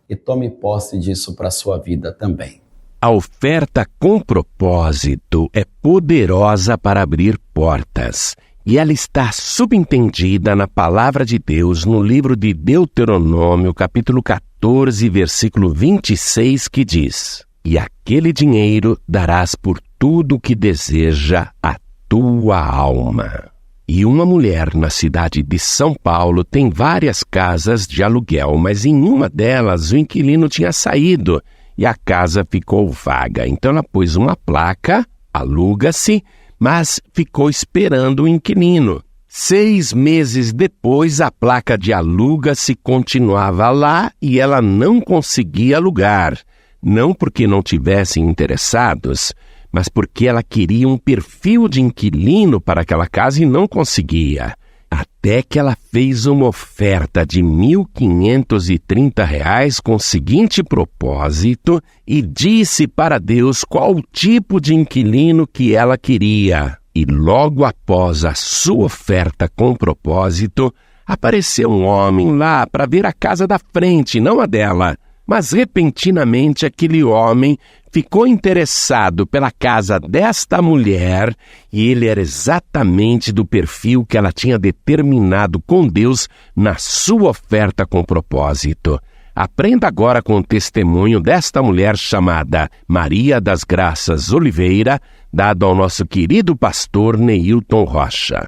e tome posse disso para a sua vida também. A oferta com propósito é poderosa para abrir portas, e ela está subentendida na Palavra de Deus no livro de Deuteronômio, capítulo 14, versículo 26, que diz: "E aquele dinheiro darás por tudo o que deseja a tua alma." E uma mulher na cidade de São Paulo tem várias casas de aluguel, mas em uma delas o inquilino tinha saído e a casa ficou vaga. Então ela pôs uma placa, aluga-se, mas ficou esperando o inquilino. 6 meses depois, a placa de aluga-se continuava lá e ela não conseguia alugar. Não porque não tivessem interessados, mas porque ela queria um perfil de inquilino para aquela casa e não conseguia. Até que ela fez uma oferta de R$ 1.530 com o seguinte propósito e disse para Deus qual o tipo de inquilino que ela queria. E logo após a sua oferta com propósito, apareceu um homem lá para ver a casa da frente, não a dela. Mas repentinamente aquele homem ficou interessado pela casa desta mulher e ele era exatamente do perfil que ela tinha determinado com Deus na sua oferta com propósito. Aprenda agora com o testemunho desta mulher chamada Maria das Graças Oliveira, dado ao nosso querido pastor Neilton Rocha.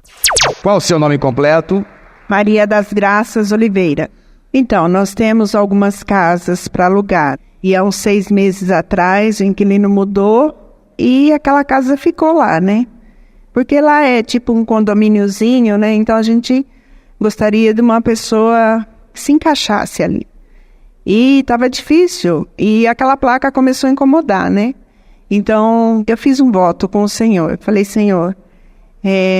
Qual o seu nome completo? Maria das Graças Oliveira. Então, nós temos algumas casas para alugar. E há uns 6 meses atrás, o inquilino mudou e aquela casa ficou lá, né? Porque lá é tipo um condomíniozinho, né? Então, a gente gostaria de uma pessoa que se encaixasse ali. E estava difícil. E aquela placa começou a incomodar, né? Então, eu fiz um voto com o Senhor. Eu falei, Senhor,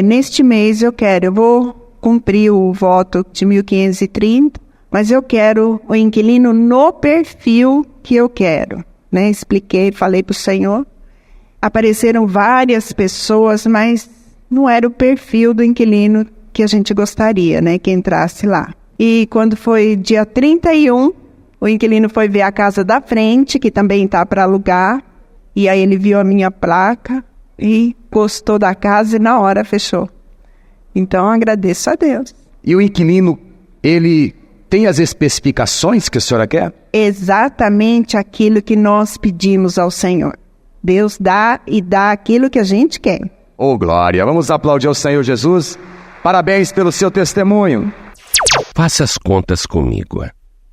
neste mês eu vou cumprir o voto de 1.530, mas eu quero o inquilino no perfil que eu quero, né? Expliquei, falei para o Senhor. Apareceram várias pessoas, mas não era o perfil do inquilino que a gente gostaria, né? Que entrasse lá. E quando foi dia 31, o inquilino foi ver a casa da frente, que também está para alugar. E aí ele viu a minha placa e gostou da casa e na hora fechou. Então agradeço a Deus. E o inquilino, ele tem as especificações que a senhora quer? Exatamente aquilo que nós pedimos ao Senhor. Deus dá e dá aquilo que a gente quer. Oh, glória! Vamos aplaudir ao Senhor Jesus. Parabéns pelo seu testemunho. Faça as contas comigo.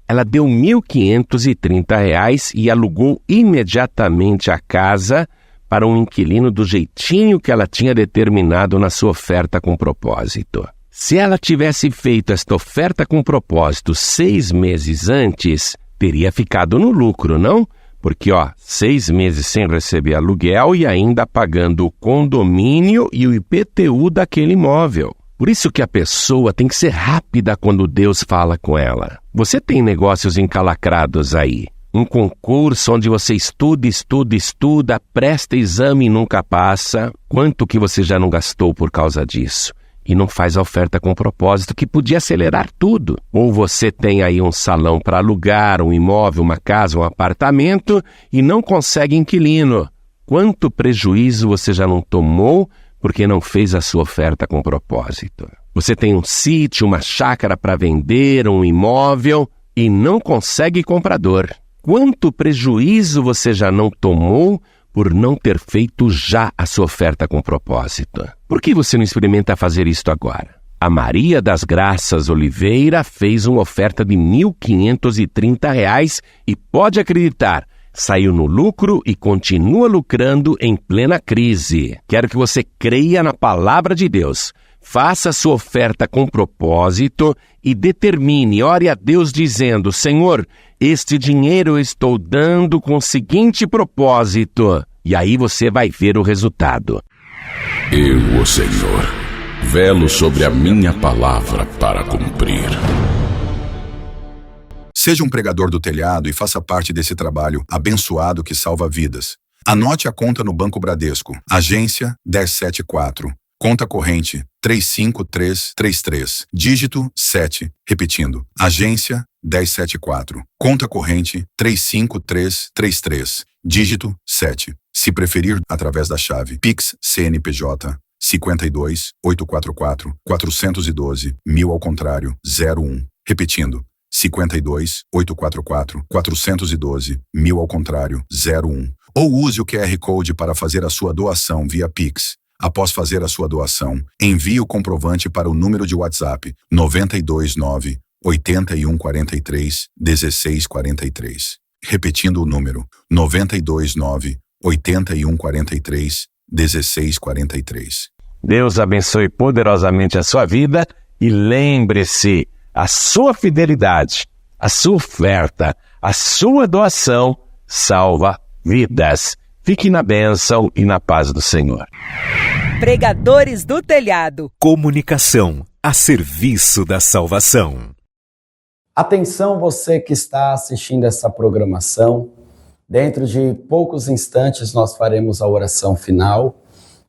Ela deu R$ 1.530 e alugou imediatamente a casa para um inquilino do jeitinho que ela tinha determinado na sua oferta com propósito. Se ela tivesse feito esta oferta com propósito 6 meses antes, teria ficado no lucro, não? Porque, 6 meses sem receber aluguel e ainda pagando o condomínio e o IPTU daquele imóvel. Por isso que a pessoa tem que ser rápida quando Deus fala com ela. Você tem negócios encalacrados aí. Um concurso onde você estuda, presta exame e nunca passa. Quanto que você já não gastou por causa disso? E não faz a oferta com propósito, que podia acelerar tudo. Ou você tem aí um salão para alugar, um imóvel, uma casa, um apartamento e não consegue inquilino. Quanto prejuízo você já não tomou porque não fez a sua oferta com propósito? Você tem um sítio, uma chácara para vender, um imóvel e não consegue comprador. Quanto prejuízo você já não tomou por não ter feito já a sua oferta com propósito? Por que você não experimenta fazer isto agora? A Maria das Graças Oliveira fez uma oferta de R$ 1.530 e pode acreditar, saiu no lucro e continua lucrando em plena crise. Quero que você creia na palavra de Deus. Faça a sua oferta com propósito e determine, ore a Deus dizendo: Senhor, este dinheiro eu estou dando com o seguinte propósito. E aí você vai ver o resultado. Eu, o Senhor, velo sobre a minha palavra para cumprir. Seja um pregador do telhado e faça parte desse trabalho abençoado que salva vidas. Anote a conta no Banco Bradesco, agência 1074. Conta corrente 35333, dígito 7, repetindo, agência 1074, conta corrente 35333, dígito 7. Se preferir, através da chave Pix CNPJ 52 844 412 1000 ao contrário 01, repetindo, 52 844 412 1000 ao contrário 01. Ou use o QR Code para fazer a sua doação via Pix. Após fazer a sua doação, envie o comprovante para o número de WhatsApp 929 8143 1643. Repetindo o número 929 8143 1643. Deus abençoe poderosamente a sua vida e lembre-se, a sua fidelidade, a sua oferta, a sua doação salva vidas. Fique na bênção e na paz do Senhor. Pregadores do Telhado. Comunicação a serviço da salvação. Atenção você que está assistindo essa programação. Dentro de poucos instantes nós faremos a oração final,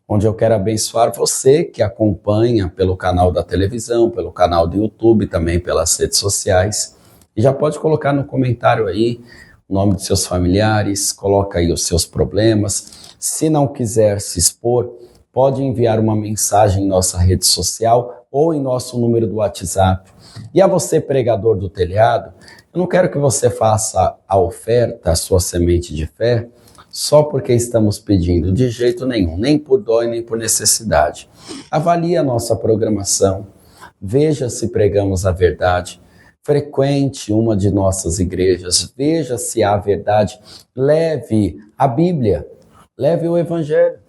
onde eu quero abençoar você que acompanha pelo canal da televisão, pelo canal do YouTube, também pelas redes sociais. E já pode colocar no comentário aí o nome de seus familiares, coloca aí os seus problemas. Se não quiser se expor, pode enviar uma mensagem em nossa rede social ou em nosso número do WhatsApp. E a você, pregador do telhado, eu não quero que você faça a oferta, a sua semente de fé, só porque estamos pedindo, de jeito nenhum, nem por dó e nem por necessidade. Avalie a nossa programação, veja se pregamos a verdade, frequente uma de nossas igrejas, veja se há verdade, leve a Bíblia, leve o Evangelho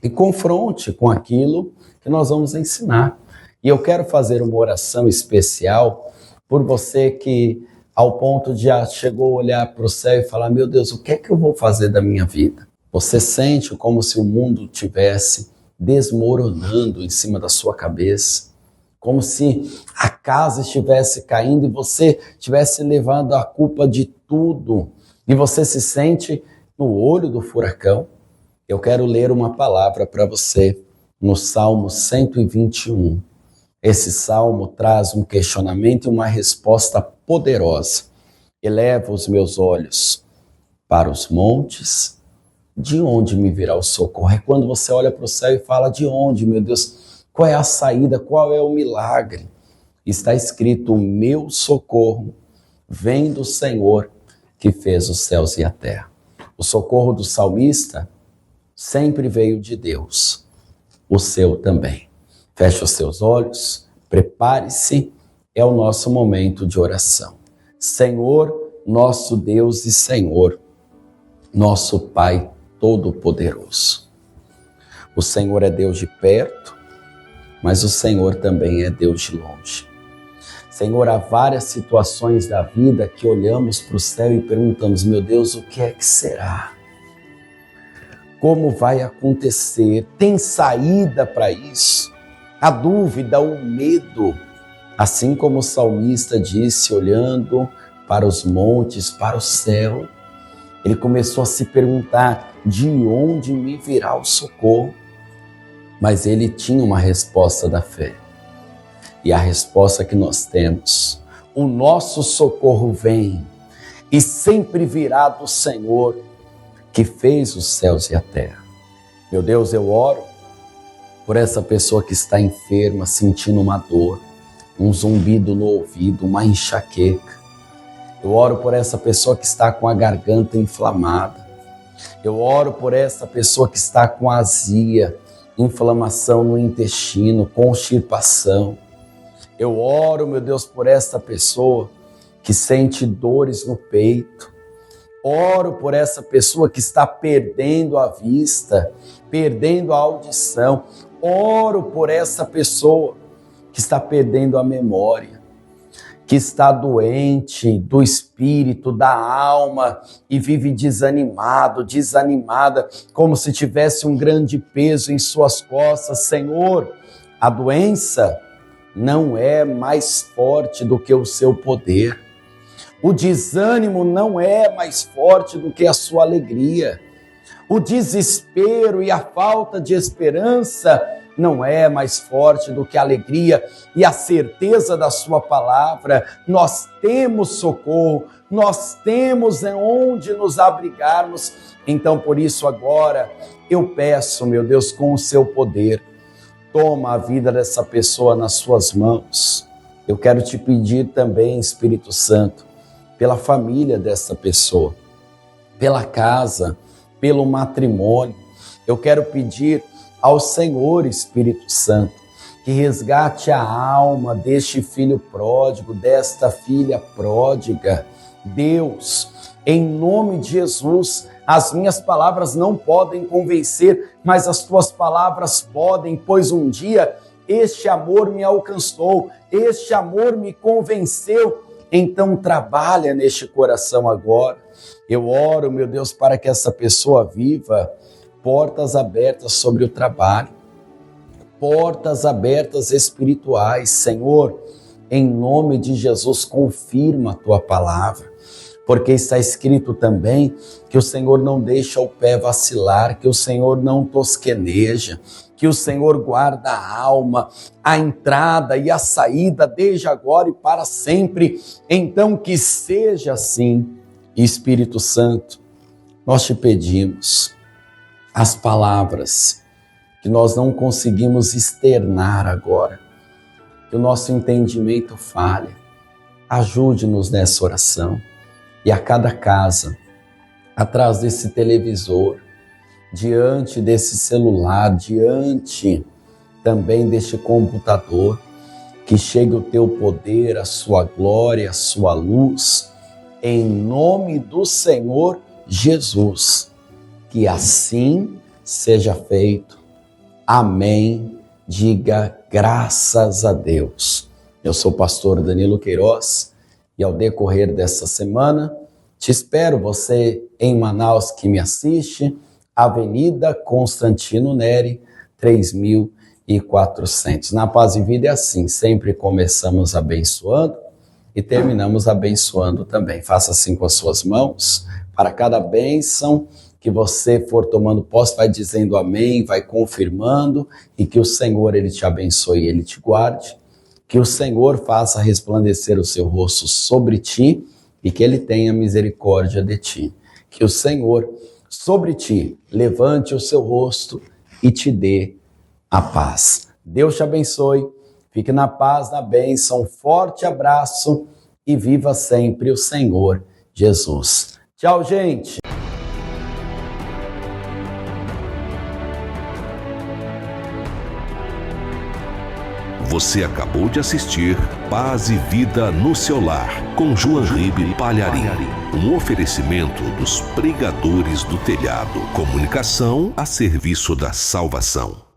e confronte com aquilo que nós vamos ensinar. E eu quero fazer uma oração especial por você que, ao ponto de já chegou a olhar para o céu e falar: meu Deus, o que é que eu vou fazer da minha vida? Você sente como se o mundo estivesse desmoronando em cima da sua cabeça, como se a casa estivesse caindo e você estivesse levando a culpa de tudo, e você se sente no olho do furacão. Eu quero ler uma palavra para você no Salmo 121. Esse salmo traz um questionamento e uma resposta poderosa. Eleva os meus olhos para os montes, de onde me virá o socorro? É quando você olha para o céu e fala: de onde, meu Deus? Qual é a saída? Qual é o milagre? Está escrito: o meu socorro vem do Senhor que fez os céus e a terra. O socorro do salmista sempre veio de Deus, o seu também. Feche os seus olhos, prepare-se, é o nosso momento de oração. Senhor, nosso Deus e Senhor, nosso Pai Todo-Poderoso. O Senhor é Deus de perto, mas o Senhor também é Deus de longe. Senhor, há várias situações da vida que olhamos para o céu e perguntamos, meu Deus, o que é que será? Como vai acontecer? Tem saída para isso? A dúvida, o medo, assim como o salmista disse, olhando para os montes, para o céu, ele começou a se perguntar, de onde me virá o socorro? Mas ele tinha uma resposta da fé. E a resposta que nós temos, o nosso socorro vem e sempre virá do Senhor que fez os céus e a terra. Meu Deus, eu oro por essa pessoa que está enferma, sentindo uma dor, um zumbido no ouvido, uma enxaqueca. Eu oro por essa pessoa que está com a garganta inflamada. Eu oro por essa pessoa que está com azia, inflamação no intestino, constipação. Eu oro, meu Deus, por essa pessoa que sente dores no peito. Oro por essa pessoa que está perdendo a vista, perdendo a audição. Oro por essa pessoa que está perdendo a memória, que está doente do espírito, da alma e vive desanimado, desanimada, como se tivesse um grande peso em suas costas. Senhor, a doença não é mais forte do que o seu poder. O desânimo não é mais forte do que a sua alegria. O desespero e a falta de esperança não é mais forte do que a alegria e a certeza da sua palavra. Nós temos socorro, nós temos onde nos abrigarmos. Então, por isso agora, eu peço, meu Deus, com o seu poder, toma a vida dessa pessoa nas suas mãos. Eu quero te pedir também, Espírito Santo, pela família dessa pessoa, pela casa, pelo matrimônio. Eu quero pedir ao Senhor, Espírito Santo, que resgate a alma deste filho pródigo, desta filha pródiga. Deus, em nome de Jesus, as minhas palavras não podem convencer, mas as tuas palavras podem, pois um dia este amor me alcançou, este amor me convenceu. Então trabalha neste coração agora. Eu oro, meu Deus, para que essa pessoa viva portas abertas sobre o trabalho, portas abertas espirituais. Senhor, em nome de Jesus, confirma a tua palavra, porque está escrito também que o Senhor não deixa o pé vacilar, que o Senhor não tosqueneja, que o Senhor guarda a alma, a entrada e a saída desde agora e para sempre. Então que seja assim. Espírito Santo, nós te pedimos as palavras que nós não conseguimos externar agora, que o nosso entendimento falha. Ajude-nos nessa oração. E a cada casa, atrás desse televisor, diante desse celular, diante também deste computador, que chegue o teu poder, a sua glória, a sua luz, em nome do Senhor Jesus. Que assim seja feito. Amém. Diga graças a Deus. Eu sou o pastor Danilo Queiroz e ao decorrer dessa semana, te espero, você em Manaus que me assiste, Avenida Constantino Neri, 3400. Na Paz e Vida é assim, sempre começamos abençoando e terminamos abençoando também. Faça assim com as suas mãos, para cada bênção que você for tomando posse, vai dizendo amém, vai confirmando, e que o Senhor, Ele te abençoe, Ele te guarde, que o Senhor faça resplandecer o seu rosto sobre ti e que Ele tenha misericórdia de ti. Que o Senhor, sobre ti, levante o seu rosto e te dê a paz. Deus te abençoe, fique na paz, na bênção, um forte abraço e viva sempre o Senhor Jesus. Tchau, gente! Você acabou de assistir Paz e Vida no seu Lar, com João Ribe Palharim. Um oferecimento dos pregadores do telhado. Comunicação a serviço da salvação.